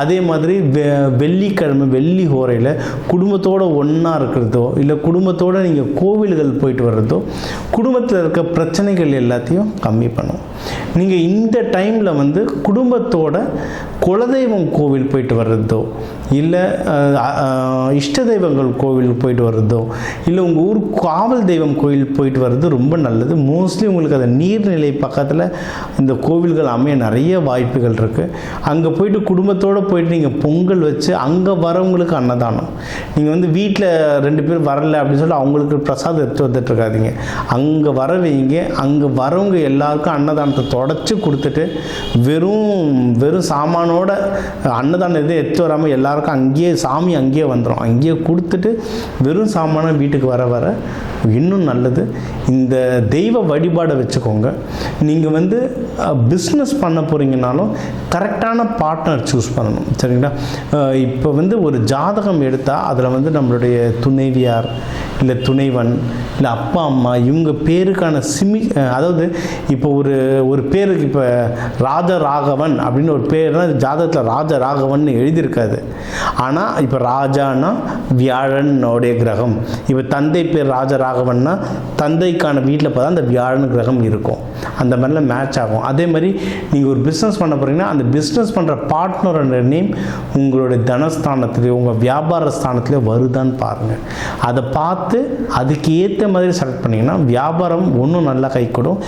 அதே மாதிரி வெள்ளிக்கிழமை வெள்ளி ஹோரையில் குடும்பத்தோடு ஒன்றா இருக்கிறதோ இல்லை குடும்பத்தோடு நீங்கள் கோவில்கள் போயிட்டு வர்றதோ குடும்பத்தில் இருக்க பிரச்சனைகள் எல்லாத்தையும் கம்மி பண்ணும். நீங்கள் இந்த டைமில் வந்து குடும்பத்தோட குலதெய்வம் கோவில் போயிட்டு வர்றதோ இல்லை இஷ்ட தெய்வங்கள் கோவில் போயிட்டு வர்றதோ இல்லை உங்கள் ஊர் காவல் தெய்வம் கோவில் போயிட்டு வர்றது ரொம்ப நல்லது. மோஸ்ட்லி உங்களுக்கு அந்த நீர்நிலை பக்கத்தில் இந்த கோவில்கள் அமைய நிறைய வாய்ப்புகள் இருக்குது. அங்கே போயிட்டு குடும்பத்தோடு போயிட்டு நீங்கள் பொங்கல் வச்சு அங்கே வரவங்களுக்கு அன்னதானம். நீங்கள் வந்து வீட்டில் 2 பேர் வரல அப்படின்னு சொல்லி அவங்களுக்கு பிரசாதம் எடுத்து வந்துட்டு இருக்காதீங்க. அங்கே வர வைங்க. அங்கே வரவங்க எல்லாருக்கும் அன்னதானத்தை தொடச்சி கொடுத்துட்டு வெறும் சாமானோட அன்னதானம் எதுவும் எடுத்து வராமல் எல்லாருக்கும் அங்கேயே சாமி அங்கேயே வந்துடும். அங்கேயே கொடுத்துட்டு வெறும் சாமான வீட்டுக்கு வர இன்னும் நல்லது. இந்த தெய்வ வழிபாடை வச்சுக்கோங்க. நீங்கள் வந்து பிஸ்னஸ் பண்ண போகிறீங்கனாலும் கரெக்டான பார்ட்னர் சூஸ் பண்ணணும். சரிங்களா? இப்போ வந்து ஒரு ஜாதகம் எடுத்தால் அதில் வந்து நம்மளுடைய துணைவியார் இல்லை துணைவன் இல்லை அப்பா அம்மா இவங்க பேருக்கான அதாவது இப்போ ஒரு பேருக்கு இப்போ ராஜராகவன் அப்படின்னு ஒரு பேர் தான் ஜாதகத்தில் ராஜராகவன் எழுதியிருக்காது. ஆனால் இப்போ ராஜானா வியாழனுடைய கிரகம். இப்போ தந்தை பேர் ராஜராகவன்னா தந்தைக்கான வீட்டில் பார்த்தா அந்த வியாழன் கிரகம் இருக்கும். அந்த மாதிரிலாம் மேட்ச் ஆகும். அதே மாதிரி நீங்கள் ஒரு பிஸ்னஸ் பண்ண போகிறீங்கன்னா அந்த பிஸ்னஸ் பண்ணுற பார்ட்னரோட நேம் உங்களுடைய தனஸ்தானத்துலேயோ உங்கள் வியாபார ஸ்தானத்துலேயோ வருதான்னு பாருங்கள். அதை பார்த்து அதுக்கு ஏற்ற மாதிரி செலக்ட் பண்ணிங்கன்னா வியாபாரம் ஒன்றும் நல்லா கை கொடும்.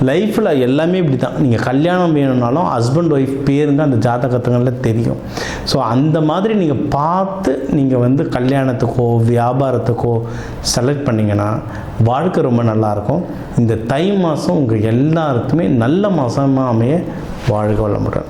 லைஃப்பில் எல்லாமே இப்படி தான். நீங்கள் கல்யாணம் வேணும்னாலும் ஹஸ்பண்ட் ஒய்ஃப் பேருங்க அந்த ஜாதகத்துங்களில் தெரியும். ஸோ அந்த மாதிரி நீங்கள் பார்த்து நீங்கள் வந்து கல்யாணத்துக்கோ வியாபாரத்துக்கோ செலக்ட் பண்ணிங்கன்னா வாழ்க்கை ரொம்ப நல்லாயிருக்கும். இந்த தை மாதம் உங்கள் எல்லாருக்குமே நல்ல மாதமாக அமைய வாழ்க வளமுடன்.